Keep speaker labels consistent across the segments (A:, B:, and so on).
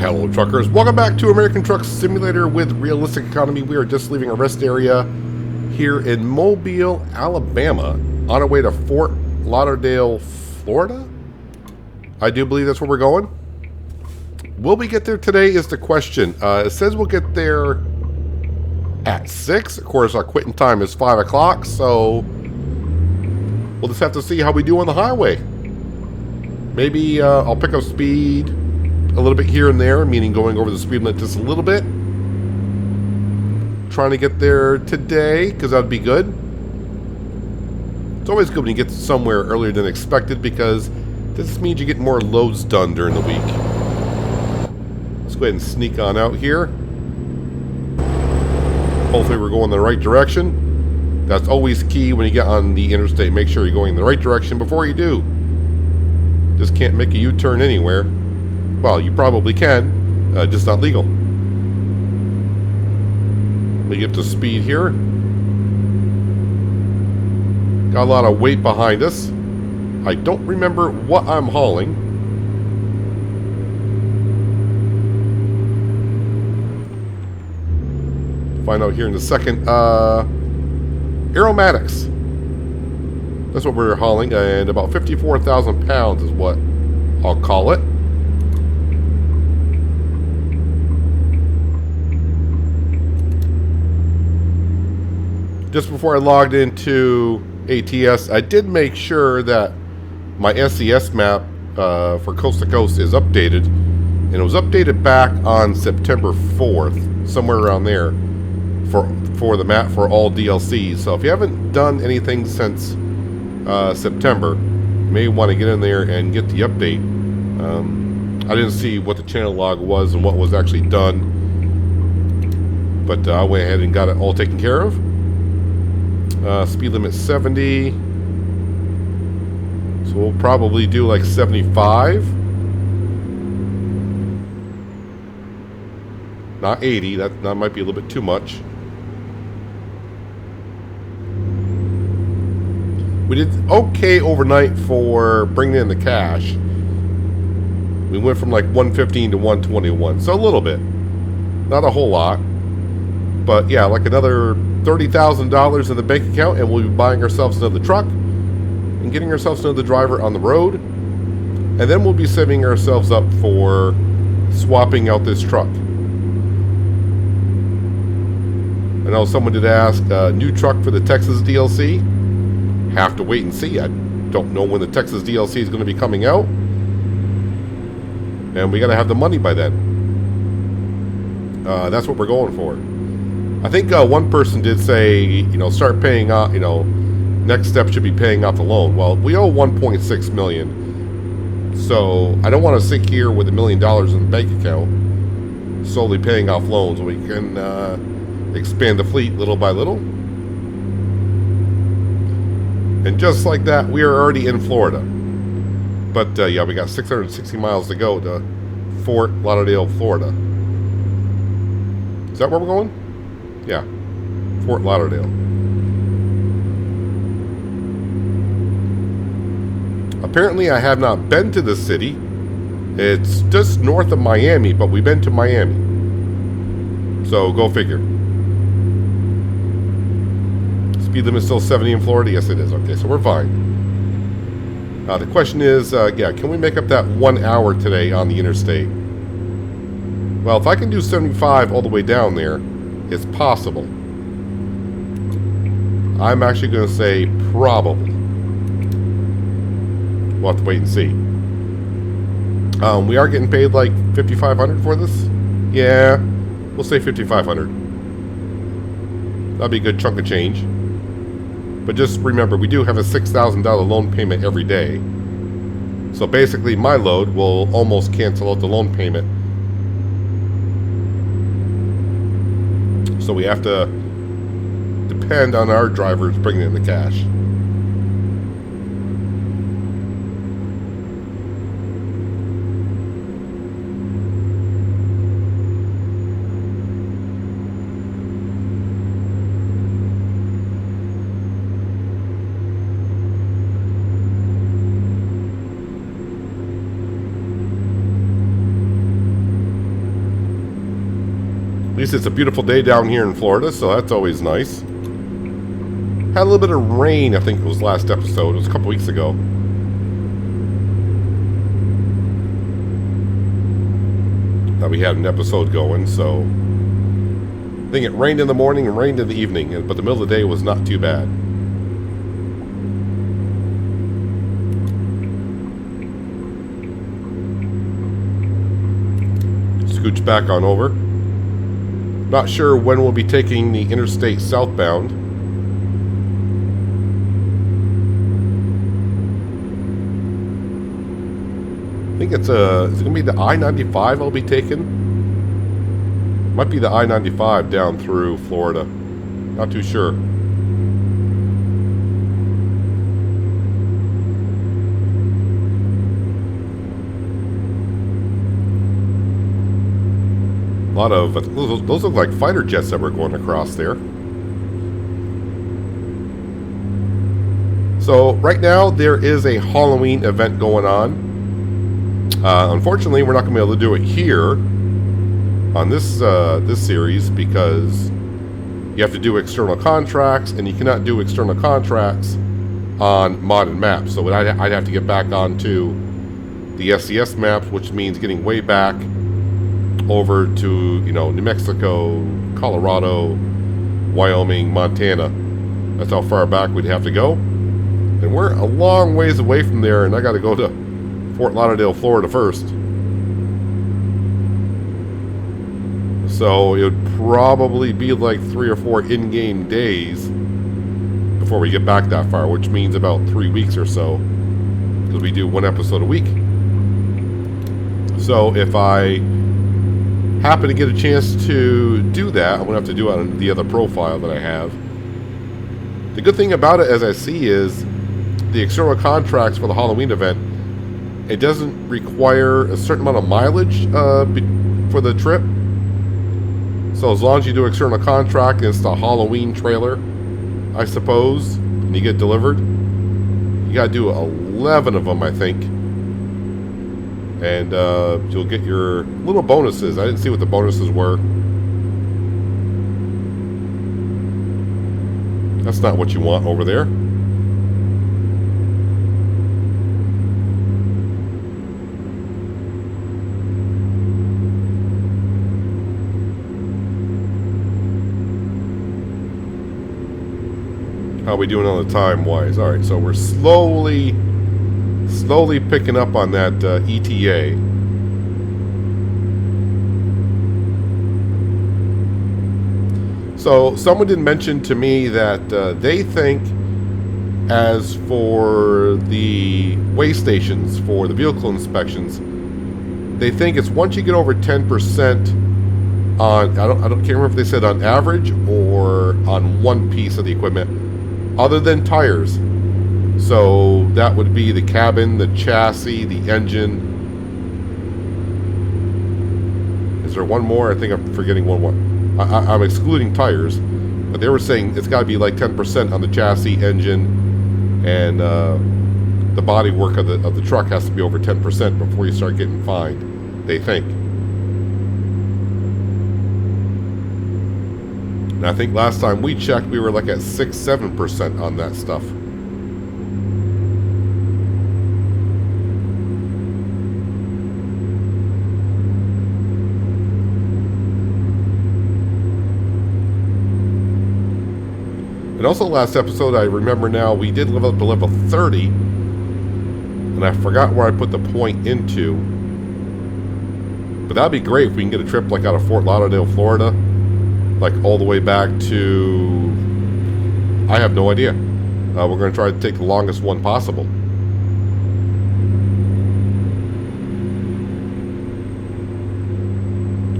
A: Hello truckers, welcome back to American Truck Simulator with Realistic Economy. We are just leaving a rest area here in Mobile, Alabama, on our way to Fort Lauderdale, Florida. I do believe that's where we're going. Will we get there today is the question. It says we'll get there at 6. Of course, our quitting time is 5 o'clock, so we'll just have to see how we do on the highway. Maybe I'll pick up speed a little bit here and there, meaning going over the speed limit just a little bit. Trying to get there today, because that would be good. It's always good when you get somewhere earlier than expected, because this means you get more loads done during the week. Let's go ahead and sneak on out here. Hopefully we're going the right direction. That's always key when you get on the interstate. Make sure you're going in the right direction before you do. Just can't make a U-turn anywhere. Well, you probably can, just not legal. We get to speed here. Got a lot of weight behind us. I don't remember what I'm hauling. Find out here in a second. Aromatics. That's what we're hauling, and about 54,000 pounds is what I'll call it. Just before I logged into ATS, I did make sure that my SCS map for Coast to Coast is updated. And it was updated back on September 4th, somewhere around there, for the map for all DLCs. So if you haven't done anything since September, you may want to get in there and get the update. I didn't see what the channel log was and what was actually done. But I went ahead and got it all taken care of. Speed limit 70. So we'll probably do like 75. Not 80. That might be a little bit too much. We did okay overnight for bringing in the cash. We went from like 115 to 121. So a little bit. Not a whole lot. But yeah, like another $30,000 in the bank account, and we'll be buying ourselves another truck and getting ourselves another driver on the road. And then we'll be saving ourselves up for swapping out this truck. I know someone did ask, new truck for the Texas DLC. Have to wait and see. I don't know when the Texas DLC is going to be coming out. And we got to have the money by then. That's what we're going for. I think one person did say, you know, start paying off, you know, next step should be paying off the loan. Well, we owe $1.6 million. So I don't want to sit here with $1 million in the bank account solely paying off loans. We can expand the fleet little by little. And just like that, we are already in Florida. But yeah, we got 660 miles to go to Fort Lauderdale, Florida. Is that where we're going? Yeah, Fort Lauderdale. Apparently I have not been to the city. It's just north of Miami, but we've been to Miami. So go figure. Speed limit is still 70 in Florida? Yes it is. Okay, so we're fine. The question is, yeah, can we make up that 1 hour today on the interstate? Well, if I can do 75 all the way down there, it's possible. I'm actually going to say probable. We'll have to wait and see. We are getting paid like $5,500 for this. Yeah, we'll say $5,500. That'll be a good chunk of change. But just remember, we do have a $6,000 loan payment every day. So basically, my load will almost cancel out the loan payment. So we have to depend on our drivers bringing in the cash. least it's a beautiful day down here in Florida, so that's always nice. Had a little bit of rain, I think it was last episode. It was a couple weeks ago. That we had an episode going, so I think it rained in the morning and rained in the evening, but the middle of the day was not too bad. Scooch back on over. Not sure when we'll be taking the interstate southbound. I think it's going to be the I-95 I'll be taking. Might be the I-95 down through Florida. Not too sure. A lot of those look like fighter jets that were going across there. So right now there is a Halloween event going on. Unfortunately, we're not going to be able to do it here on this this series because you have to do external contracts, and you cannot do external contracts on modded maps. So I'd have to get back onto the SCS maps, which means getting way back over to, you know, New Mexico, Colorado, Wyoming, Montana. That's how far back we'd have to go. And we're a long ways away from there, and I got to go to Fort Lauderdale, Florida first. So it would probably be like 3 or 4 in-game days before we get back that far, which means about 3 weeks or so, because we do 1 episode a week. So if I happen to get a chance to do that, I'm going to have to do it on the other profile that I have. The good thing about it, as I see, is the external contracts for the Halloween event, it doesn't require a certain amount of mileage for the trip. So as long as you do external contract and it's the Halloween trailer, I suppose, and you get delivered, you got to do 11 of them, I think. And you'll get your little bonuses. I didn't see what the bonuses were. That's not what you want over there. How are we doing on the time-wise? All right, so we're slowly picking up on that ETA. So someone did mention to me that they think, as for the way stations for the vehicle inspections, they think it's once you get over 10% on, I can't remember if they said on average or on one piece of the equipment, other than tires. So that would be the cabin, the chassis, the engine. Is there one more? I think I'm forgetting one more. I'm excluding tires, but they were saying it's got to be like 10% on the chassis, engine, and the body work of the truck has to be over 10% before you start getting fined, they think. And I think last time we checked, we were like at 6-7% on that stuff. And also last episode, I remember now, we did live up to level 30. And I forgot where I put the point into. But that'd be great if we can get a trip like out of Fort Lauderdale, Florida. Like all the way back to... I have no idea. We're going to try to take the longest one possible.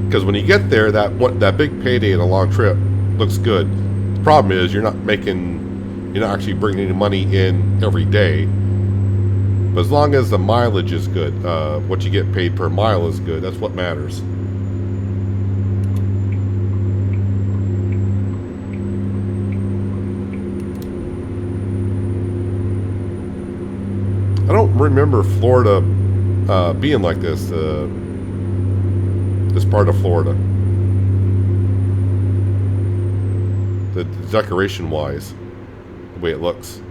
A: Because when you get there, that big payday in a long trip looks good. The problem is you're not actually bringing any money in every day. But as long as the mileage is good, what you get paid per mile is good. That's what matters. I don't remember Florida being like this. This part of Florida. the decoration wise, the way it looks.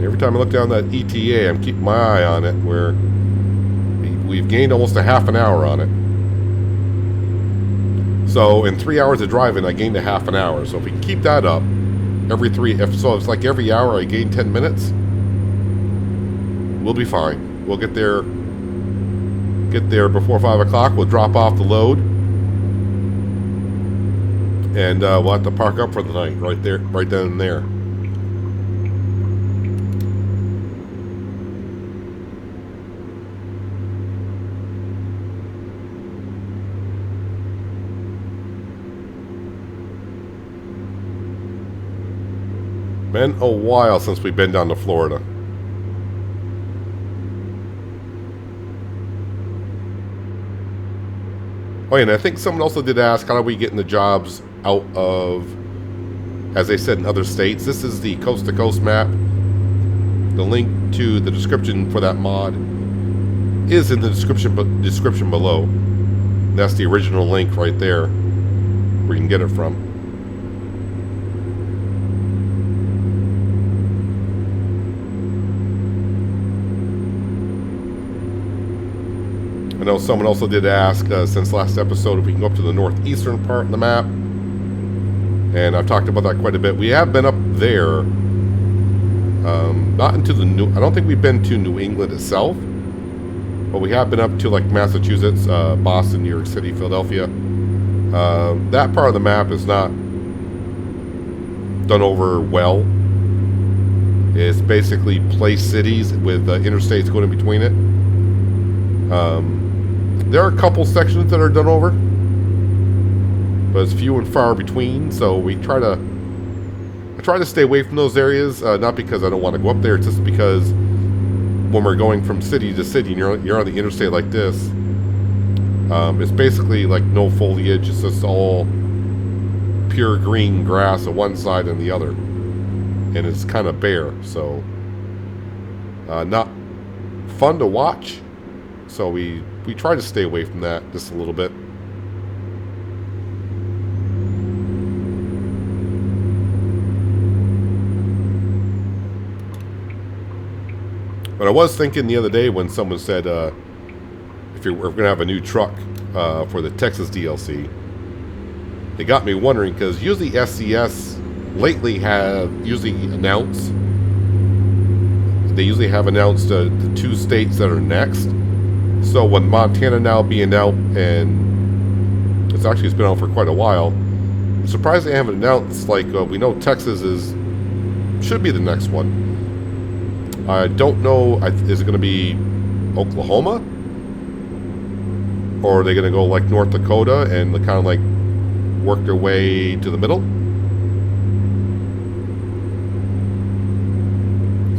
A: Every time I look down that ETA, I'm keeping my eye on it, where we've gained almost a half an hour on it. So in 3 hours of driving, I gained a half an hour. So if we can keep that up, it's like every hour I gain 10 minutes, we'll be fine. We'll get there before 5 o'clock. We'll drop off the load, and we'll have to park up for the night right then and there. Been a while since we've been down to Florida. Oh, yeah, and I think someone also did ask, how are we getting the jobs out of, as they said, in other states? This is the Coast to Coast map. The link to the description for that mod is in the description below. That's the original link right there, where you can get it from. I know someone also did ask, since last episode, if we can go up to the northeastern part of the map. And I've talked about that quite a bit. We have been up there. Not into I don't think we've been to New England itself. But we have been up to like Massachusetts, Boston, New York City, Philadelphia. That part of the map is not done over well. It's basically place cities with interstates going in between it. There are a couple sections that are done over, but it's few and far between. So I try to stay away from those areas. Not because I don't want to go up there, it's just because when we're going from city to city, and you're on the interstate like this, it's basically like no foliage. It's just all pure green grass on one side and the other, and it's kind of bare. So not fun to watch. So we try to stay away from that just a little bit. But I was thinking the other day when someone said if we're going to have a new truck for the Texas DLC, it got me wondering, because usually SCS lately have announced the 2 states that are next. So when Montana now being out, and it's been out for quite a while, I'm surprised they haven't announced, like, we know Texas should be the next one. I don't know, is it going to be Oklahoma? Or are they going to go like North Dakota and kind of like work their way to the middle?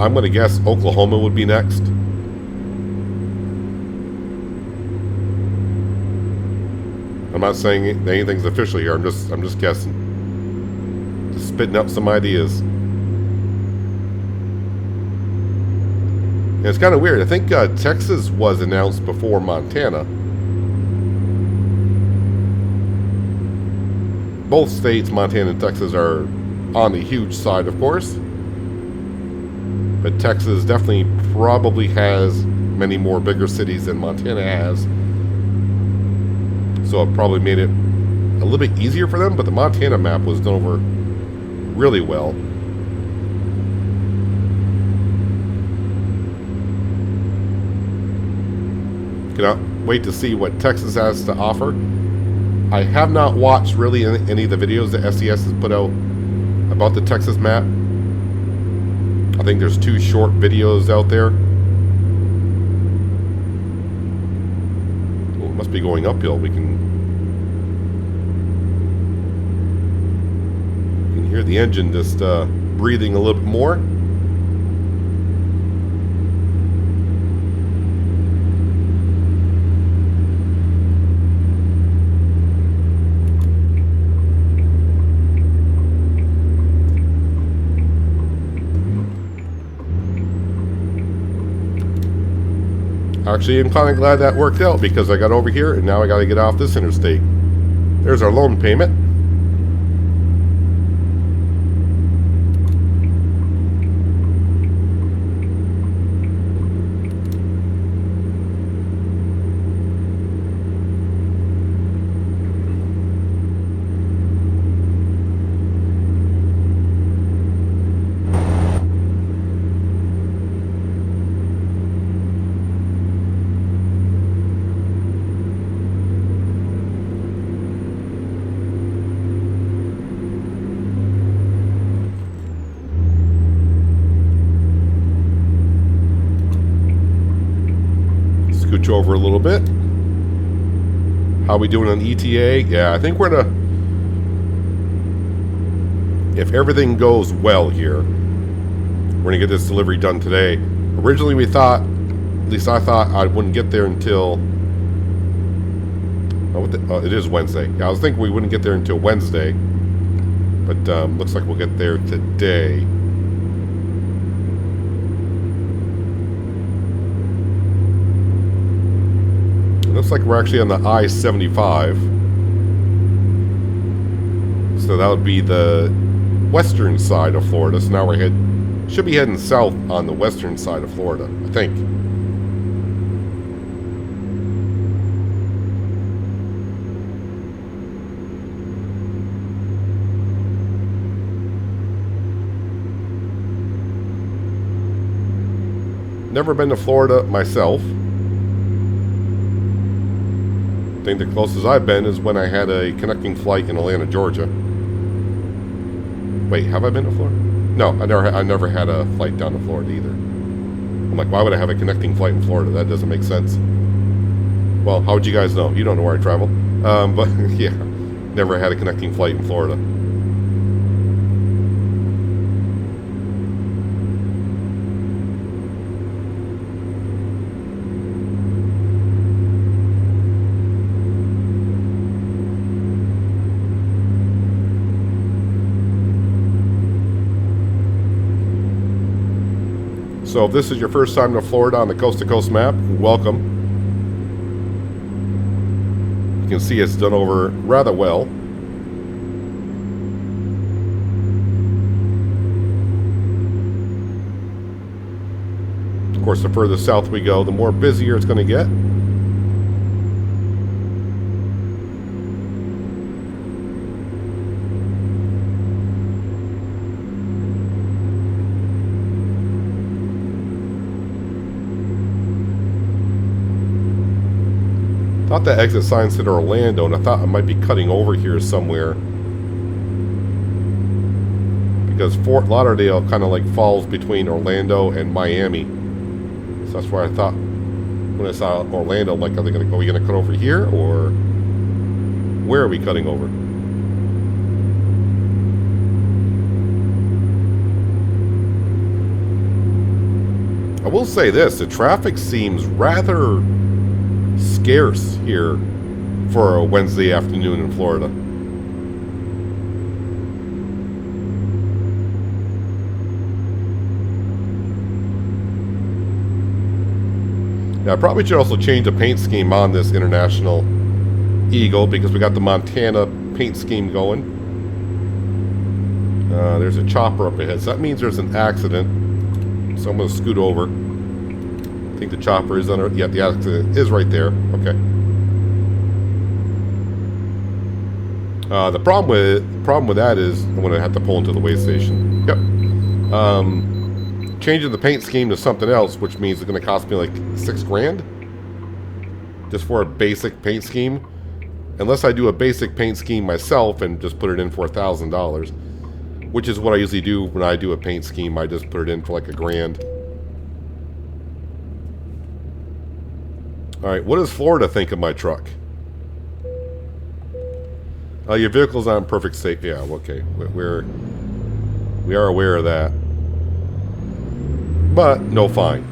A: I'm going to guess Oklahoma would be next. I'm not saying anything's official here. I'm just guessing. Just spitting out some ideas. And it's kind of weird. I think Texas was announced before Montana. Both states, Montana and Texas, are on the huge side, of course. But Texas definitely probably has many more bigger cities than Montana has. So it probably made it a little bit easier for them, but the Montana map was done over really well. Cannot wait to see what Texas has to offer. I have not watched really any of the videos that SCS has put out about the Texas map. I think there's 2 short videos out there. Oh, it must be going uphill. We can hear the engine just breathing a little bit more. Actually, I'm kind of glad that worked out because I got over here and now I got to get off this interstate. There's our loan payment. Scooch over a little bit. How we doing on ETA? Yeah, I think we're gonna, if everything goes well here, we're gonna get this delivery done today. Originally we thought, at least I thought, I wouldn't get there until, it is Wednesday. Yeah, I was thinking we wouldn't get there until Wednesday, but looks like we'll get there today. Looks like we're actually on the I-75. So that would be the western side of Florida. So now we're should be heading south on the western side of Florida, I think. Never been to Florida myself. I think the closest I've been is when I had a connecting flight in Atlanta, Georgia. Wait, have I been to Florida? No, I never had a flight down to Florida either. I'm like, why would I have a connecting flight in Florida? That doesn't make sense. Well, how would you guys know? You don't know where I travel. But yeah, never had a connecting flight in Florida. So if this is your first time to Florida on the Coast to Coast map, welcome. You can see it's done over rather well. Of course, the further south we go, the more busier it's going to get. I thought the exit sign said Orlando, and I thought I might be cutting over here somewhere. Because Fort Lauderdale kind of like falls between Orlando and Miami. So that's why I thought, when I saw Orlando, like, are we going to cut over here? Or where are we cutting over? I will say this, the traffic seems rather scarce here for a Wednesday afternoon in Florida. Yeah, I probably should also change the paint scheme on this International Eagle because we got the Montana paint scheme going. There's a chopper up ahead, so that means there's an accident. So I'm going to scoot over. I think the chopper is under. Yeah, the accident is right there. Okay. The problem with that is I'm going to have to pull into the way station. Yep. Changing the paint scheme to something else, which means it's going to cost me like $6,000 just for a basic paint scheme. Unless I do a basic paint scheme myself and just put it in for $1,000, which is what I usually do when I do a paint scheme. I just put it in for like $1,000. All right, what does Florida think of my truck? Your vehicle's not in perfect state. Yeah, okay. We are aware of that. But no fine.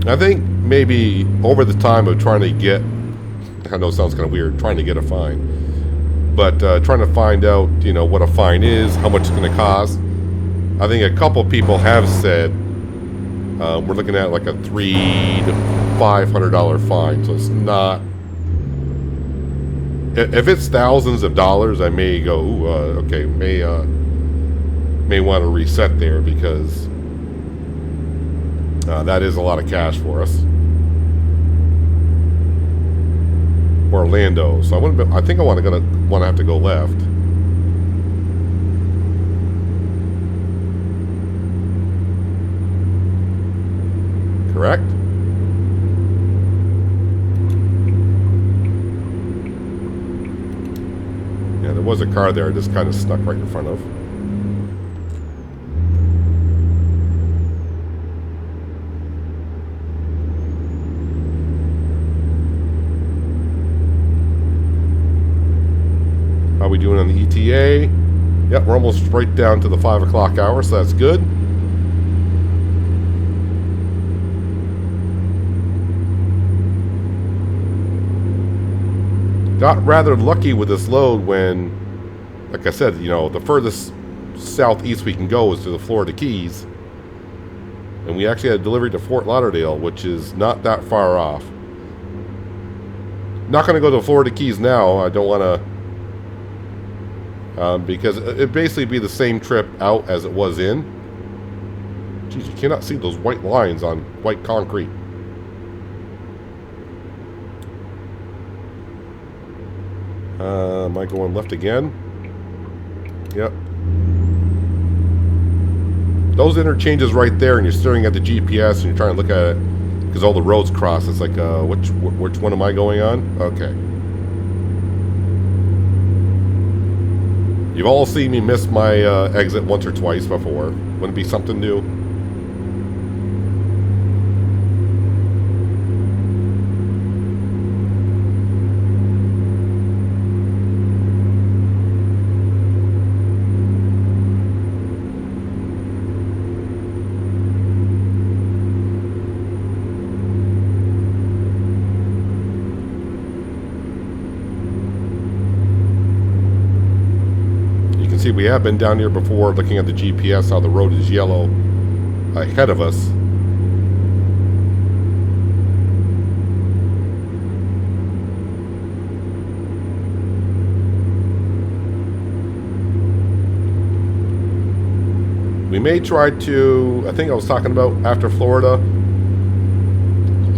A: I think maybe over the time of trying to get, I know it sounds kind of weird, trying to get a fine, but trying to find out, you know, what a fine is, how much it's going to cost. I think a couple people have said we're looking at like a $300 to $500 fine, so it's not. If it's thousands of dollars, I may go, ooh, okay, may want to reset there because that is a lot of cash for us. Orlando, so I think I want to have to go left. Correct? Yeah, there was a car there, just kind of stuck right in front of. How we doing on the ETA? Yep, we're almost right down to the 5 o'clock hour, so that's good. Got rather lucky with this load when, like I said, you know, the furthest southeast we can go is to the Florida Keys. And we actually had a delivery to Fort Lauderdale, which is not that far off. Not going to go to the Florida Keys now. I don't want to... because it'd basically be the same trip out as it was in. Jeez, you cannot see those white lines on white concrete. Am I going left again? Yep. Those interchanges right there, and you're staring at the GPS, and you're trying to look at it because all the roads cross. It's like, which one am I going on? Okay. You've all seen me miss my exit once or twice before. Wouldn't it be something new? We have been down here before looking at the GPS, how the road is yellow ahead of us. We may try to, I think I was talking about after Florida,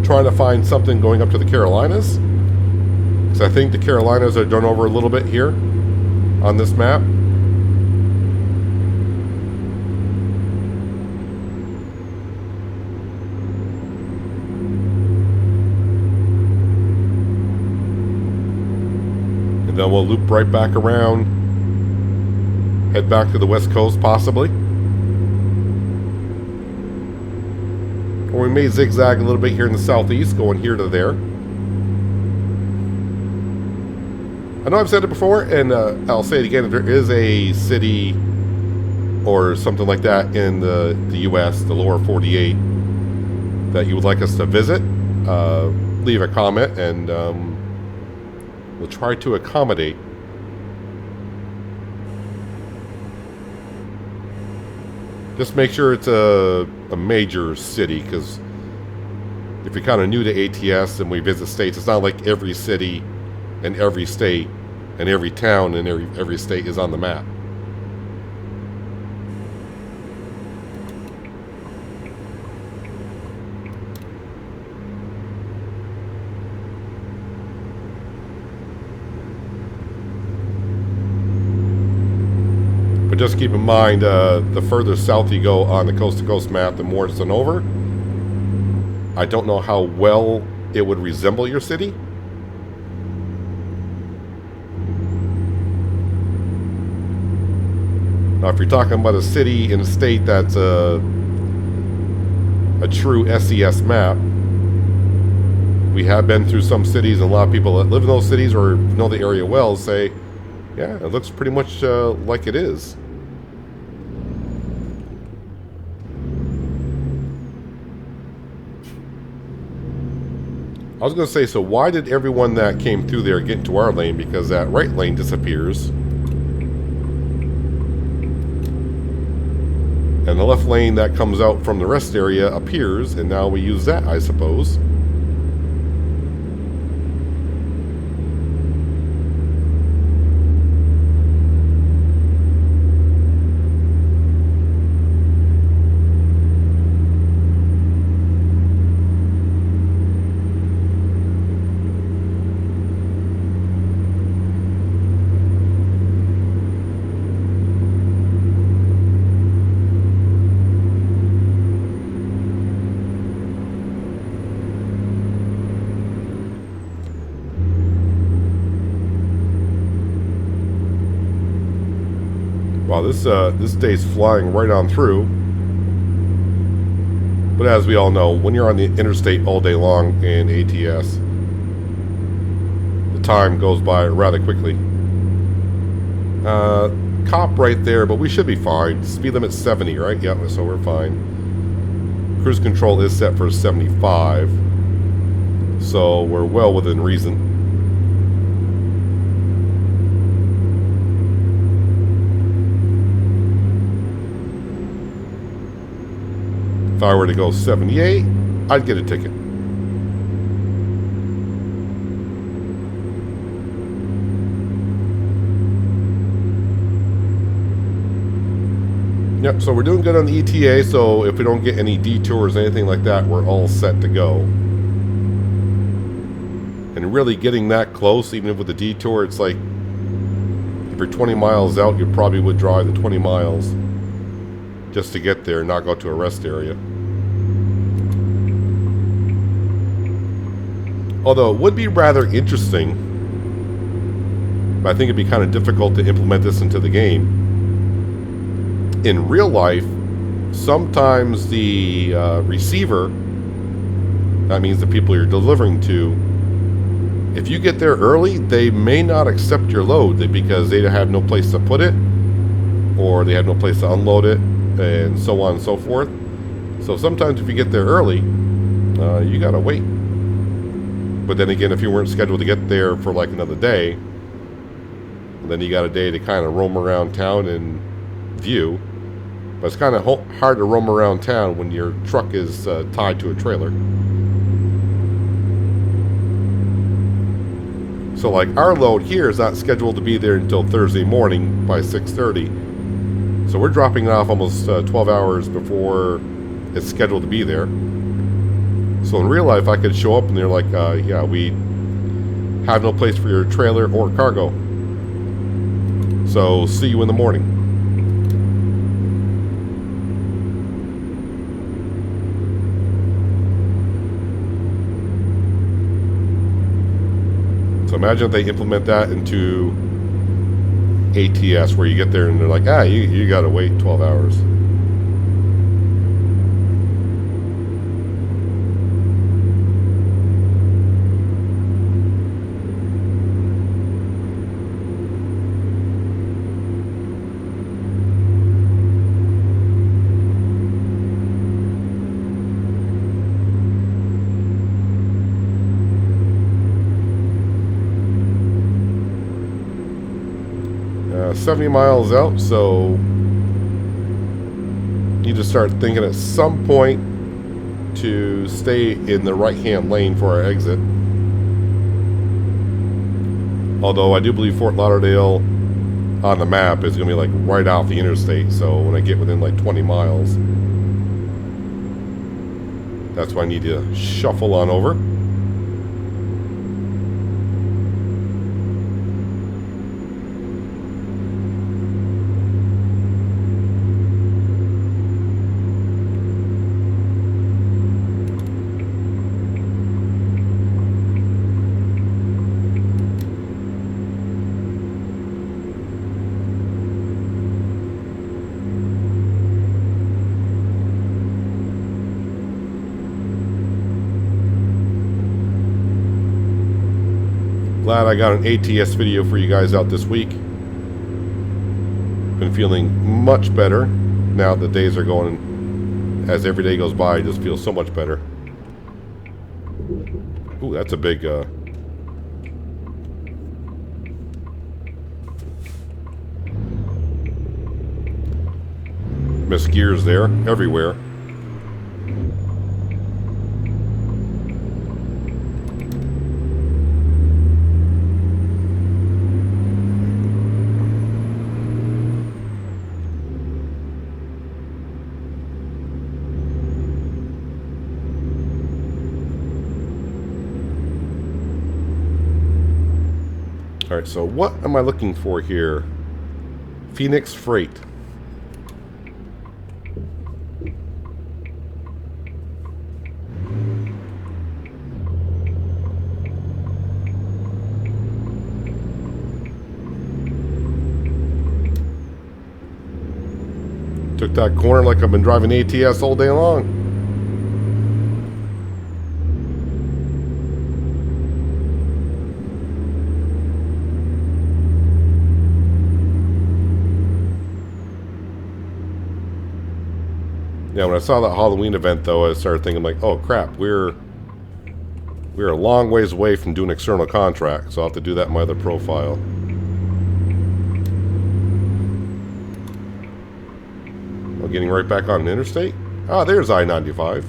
A: trying to find something going up to the Carolinas. Because I think the Carolinas are done over a little bit here on this map. Then we'll loop right back around, head back to the west coast possibly. Or we may zigzag a little bit here in the southeast, going here to there. I know I've said it before, and I'll say it again, if there is a city or something like that in the US, the lower 48, that you would like us to visit, leave a comment, and we'll try to accommodate. Just make sure it's a major city, because if you're kind of new to ATS and we visit states, it's not like every city and every state and every town and every state is on the map. Just keep in mind, the further south you go on the coast-to-coast map, the more it's an over. I don't know how well it would resemble your city. Now, if you're talking about a city in a state that's a true SES map, we have been through some cities, and a lot of people that live in those cities or know the area well say, yeah, it looks pretty much like it is. I was going to say, so why did everyone that came through there get into our lane? Because that right lane disappears. And the left lane that comes out from the rest area appears, and now we use that, I suppose. Wow, this day's flying right on through. But as we all know, when you're on the interstate all day long in ATS, the time goes by rather quickly. Cop right there, but we should be fine. Speed limit's 70, right? Yeah, so we're fine. Cruise control is set for 75. So we're well within reason. If I were to go 78, I'd get a ticket. Yep, so we're doing good on the ETA, so if we don't get any detours or anything like that, we're all set to go. And really getting that close, even with the detour, it's like, if you're 20 miles out, you probably would drive the 20 miles just to get there and not go to a rest area. Although it would be rather interesting, but I think it'd be kind of difficult to implement this into the game. In real life, sometimes the receiver, that means the people you're delivering to, if you get there early, they may not accept your load because they have no place to put it, or they have no place to unload it, and so on and so forth. So sometimes if you get there early, you gotta wait. But then again, if you weren't scheduled to get there for like another day, then you got a day to kind of roam around town and view. But it's kind of hard to roam around town when your truck is tied to a trailer. So like our load here is not scheduled to be there until Thursday morning by 6:30. So we're dropping it off almost 12 hours before it's scheduled to be there. So in real life, I could show up and they're like, yeah, we have no place for your trailer or cargo. So see you in the morning. So imagine if they implement that into ATS, where you get there and they're like, you got to wait 12 hours. 70 miles out, so need to start thinking at some point to stay in the right-hand lane for our exit. Although I do believe Fort Lauderdale on the map is going to be like right off the interstate, so when I get within like 20 miles, that's why I need to shuffle on over. Glad I got an ATS video for you guys out this week. Been feeling much better now the days are going. As every day goes by, I just feel so much better. Ooh, that's a big Missed gears there, everywhere. Alright, so what am I looking for here? Phoenix Freight. Took that corner like I've been driving ATS all day long. Yeah, when I saw that Halloween event, though, I started thinking, like, oh, crap, we're a long ways away from doing external contracts, so I'll have to do that in my other profile. Well, getting right back on the interstate? Ah, there's I-95.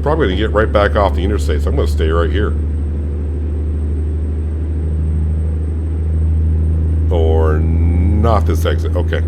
A: Probably going to get right back off the interstate, so I'm going to stay right here. Or not this exit. Okay.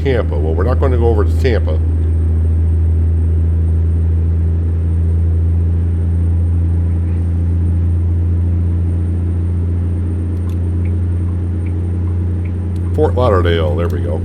A: Tampa. Well, we're not going to go over to Tampa. Fort Lauderdale. There we go.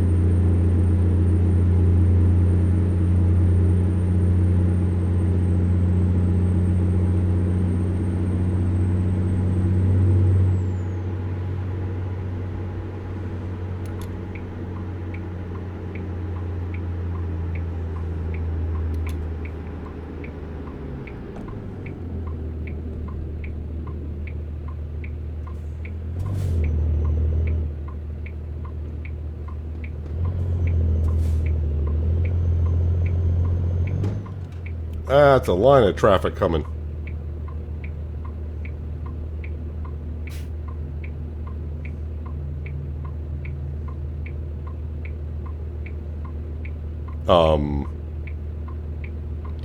A: That's a line of traffic coming.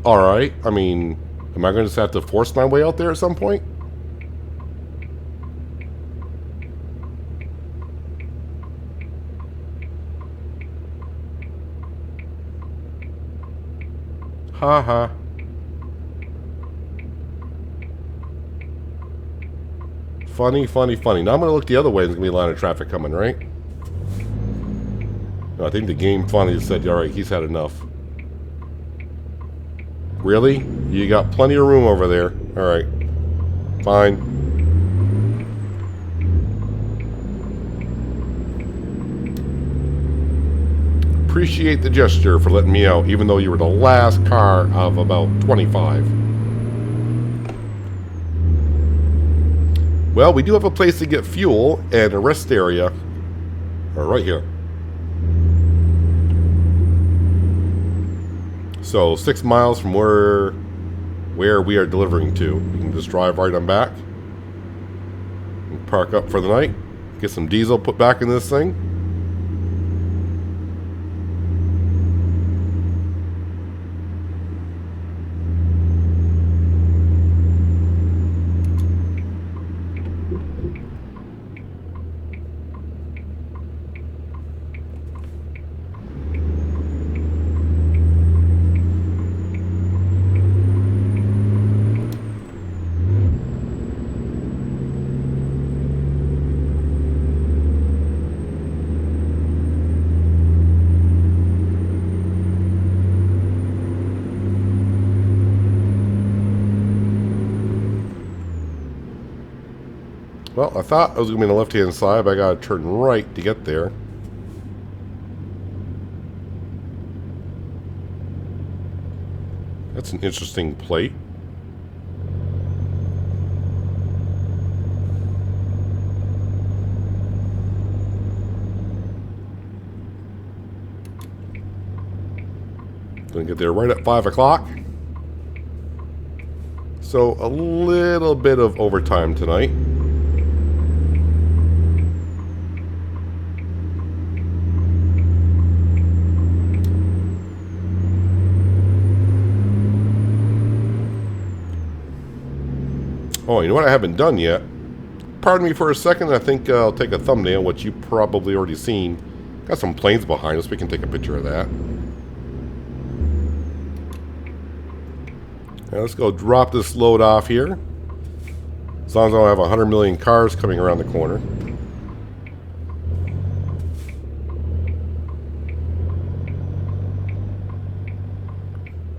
A: Alright. I mean, am I going to just have to force my way out there at some point? Haha. Funny, funny, funny. Now I'm going to look the other way. There's going to be a line of traffic coming, right? No, I think the game finally said, alright, he's had enough. Really? You got plenty of room over there. Alright. Fine. Appreciate the gesture for letting me out, even though you were the last car of about 25. Well, we do have a place to get fuel and a rest area. Right here. So 6 miles from where we are delivering to. We can just drive right on back. And park up for the night. Get some diesel put back in this thing. Well, I thought I was going to be on the left-hand side, but I got to turn right to get there. That's an interesting plate. Gonna get there right at 5 o'clock. So a little bit of overtime tonight. Oh, you know what I haven't done yet? Pardon me for a second, I think I'll take a thumbnail, which you've probably already seen. Got some planes behind us, we can take a picture of that. Now let's go drop this load off here. As long as I don't have 100 million cars coming around the corner.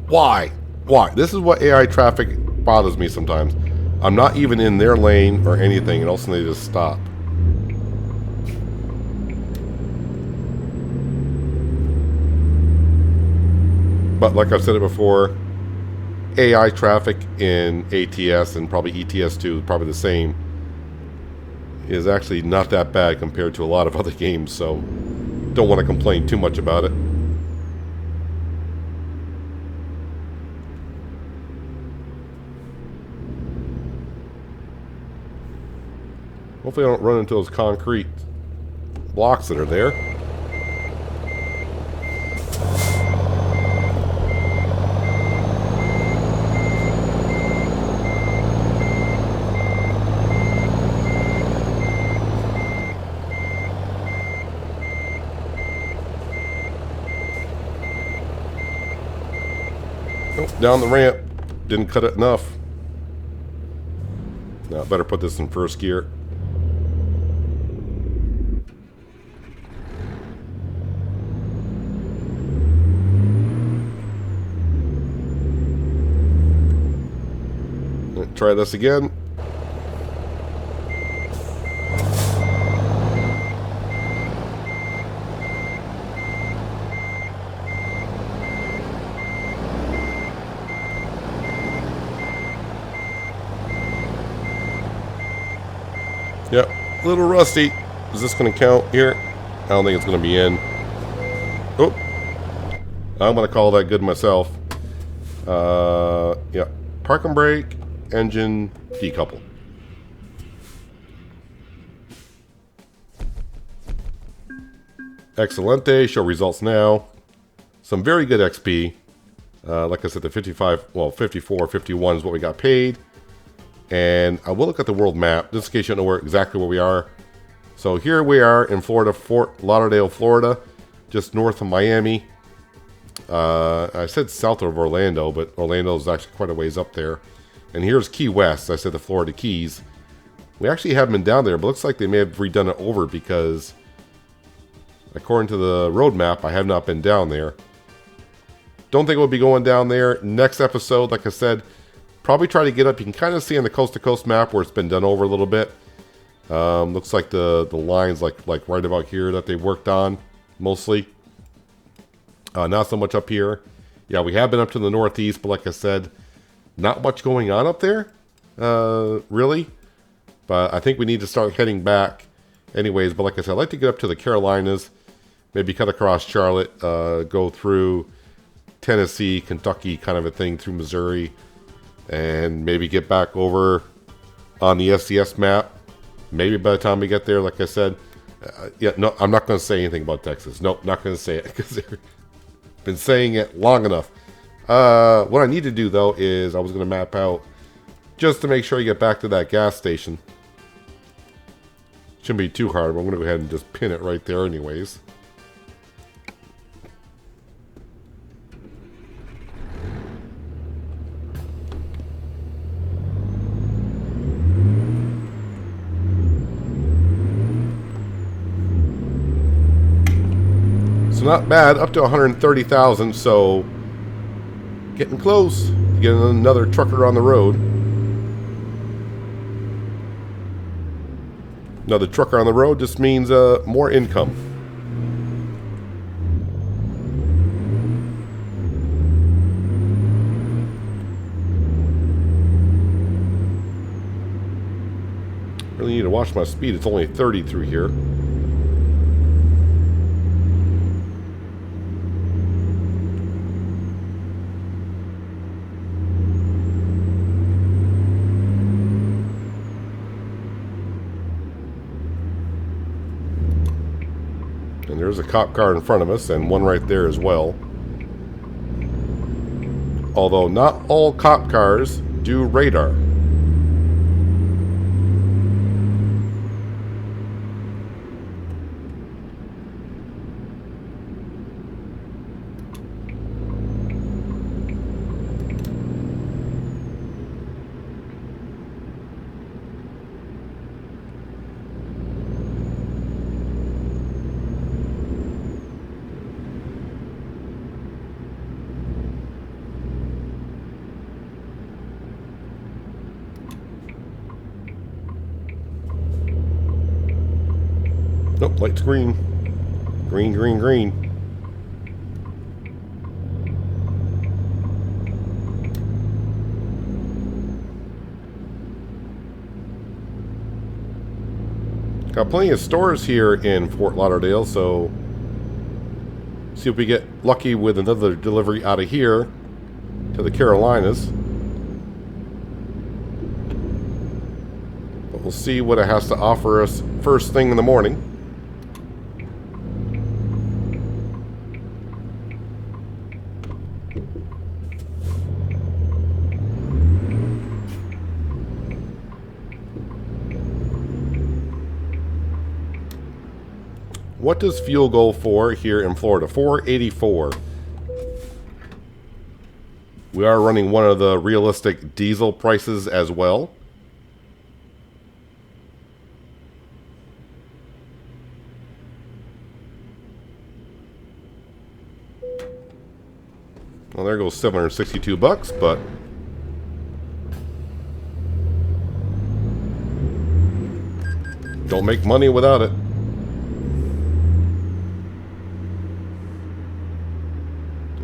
A: Why? Why? This is what AI traffic bothers me sometimes. I'm not even in their lane or anything, and all of a sudden they just stop. But like I've said it before, AI traffic in ATS and probably ETS2, probably the same, is actually not that bad compared to a lot of other games, so don't want to complain too much about it. Hopefully I don't run into those concrete blocks that are there. Oh, down the ramp. Didn't cut it enough. Now I better put this in first gear. Try this again. Yep, a little rusty. Is this going to count here? I don't think it's going to be in. Oh, I'm going to call that good myself. Yeah, park and brake. Engine decouple. Excelente, show results now. Some very good XP. Like I said, the 55, well, 54, 51 is what we got paid. And I will look at the world map, just in case you don't know exactly where we are. So here we are in Florida, Fort Lauderdale, Florida, just north of Miami. I said south of Orlando, but Orlando is actually quite a ways up there. And here's Key West. I said the Florida Keys. We actually haven't been down there, but looks like they may have redone it over because, according to the road map, I have not been down there. Don't think we'll be going down there. Next episode, like I said, probably try to get up. You can kind of see on the coast-to-coast map where it's been done over a little bit. Looks like the lines like right about here that they worked on, mostly. Not so much up here. Yeah, we have been up to the northeast, but like I said, not much going on up there, really. But I think we need to start heading back anyways. But like I said, I'd like to get up to the Carolinas, maybe cut across Charlotte, go through Tennessee, Kentucky kind of a thing, through Missouri, and maybe get back over on the SCS map. Maybe by the time we get there, like I said, yeah, no, I'm not going to say anything about Texas. Nope, not going to say it because they've been saying it long enough. What I need to do, though, is I was going to map out just to make sure I get back to that gas station. Shouldn't be too hard, but I'm going to go ahead and just pin it right there anyways. So not bad, up to 130,000, so getting close to getting another trucker on the road. Another trucker on the road just means more income. Really need to watch my speed. It's only 30 through here. And there's a cop car in front of us, and one right there as well. Although not all cop cars do radar. Nope, light's green. Green, green, green. Got plenty of stores here in Fort Lauderdale, so see if we get lucky with another delivery out of here to the Carolinas. But we'll see what it has to offer us first thing in the morning. What does fuel go for here in Florida? $4.84. We are running one of the realistic diesel prices as well. Well, there goes $762, but don't make money without it.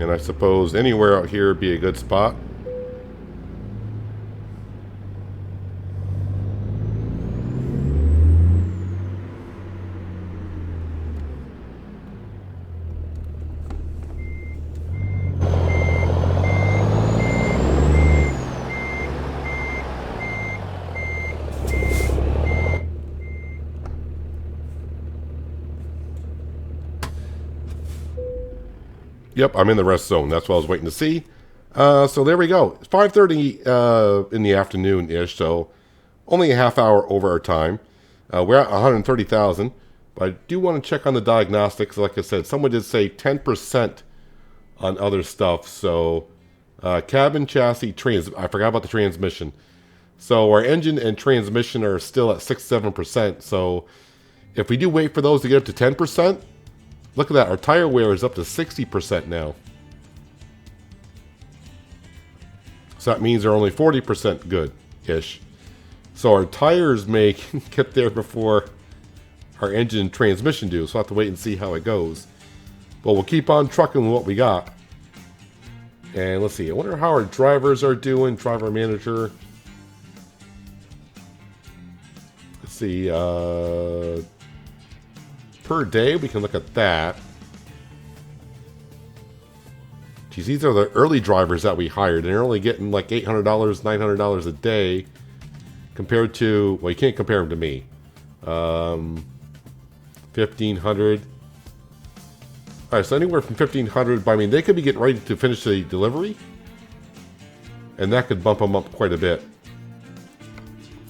A: And I suppose anywhere out here would be a good spot. Yep, I'm in the rest zone. That's what I was waiting to see. So there we go. It's 5:30 in the afternoon-ish, so only a half hour over our time. We're at 130,000, but I do want to check on the diagnostics. Like I said, someone did say 10% on other stuff. So cabin, chassis, I forgot about the transmission. So our engine and transmission are still at 6-7%. So if we do wait for those to get up to 10%, look at that. Our tire wear is up to 60% now. So that means they're only 40% good-ish. So our tires may get there before our engine and transmission do. So we'll have to wait and see how it goes. But we'll keep on trucking with what we got. And let's see. I wonder how our drivers are doing. Driver manager. Let's see. Per day, we can look at that. Geez, these are the early drivers that we hired, and they're only getting like $800, $900 a day, compared to, well, you can't compare them to me. $1,500. All right, so anywhere from $1,500. But I mean, they could be getting ready to finish the delivery, and that could bump them up quite a bit.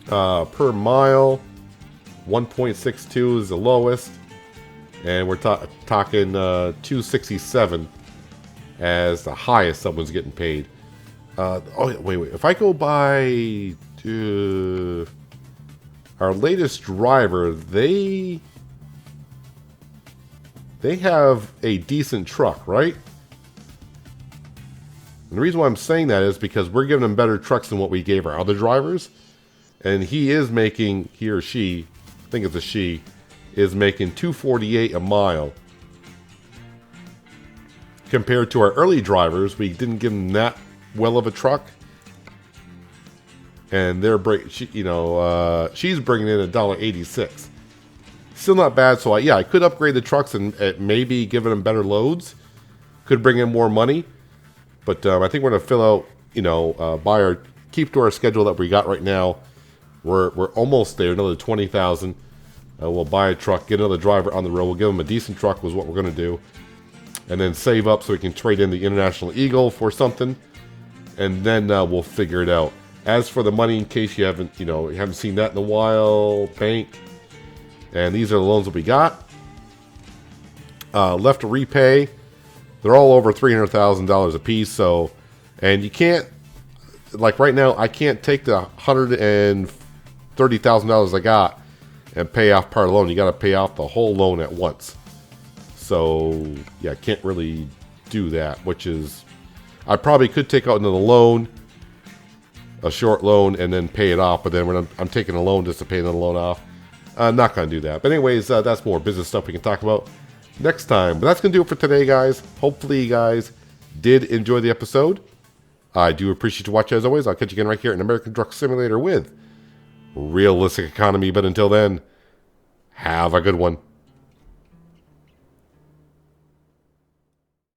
A: Per mile, 1.62 is the lowest. And we're talking 267 as the highest someone's getting paid. Oh, wait. If I go by our latest driver, they have a decent truck, right? And the reason why I'm saying that is because we're giving them better trucks than what we gave our other drivers. And he is making, he or she, I think it's a she, is making $248 a mile. Compared to our early drivers, we didn't give them that well of a truck. And she's bringing in $1.86. Still not bad. So I could upgrade the trucks and maybe giving them better loads could bring in more money. But I think we're gonna fill out, keep to our schedule that we got right now. We're almost there. Another 20,000. We'll buy a truck, get another driver on the road. We'll give them a decent truck. Was what we're gonna do, and then save up so we can trade in the International Eagle for something, and then we'll figure it out. As for the money, in case you haven't seen that in a while, bank, and these are the loans that we got left to repay. They're all over $300,000 a piece. So, and you can't, like right now, I can't take the $130,000 I got and pay off part of the loan. You got to pay off the whole loan at once. So yeah, I can't really do that. Which is, I probably could take out another loan, a short loan, and then pay it off. But then when I'm taking a loan just to pay another loan off, I'm not going to do that. But anyways, that's more business stuff we can talk about next time. But that's going to do it for today, guys. Hopefully you guys did enjoy the episode. I do appreciate you watching as always. I'll catch you again right here in American Truck Simulator with Realistic Economy. But until then, have a good one.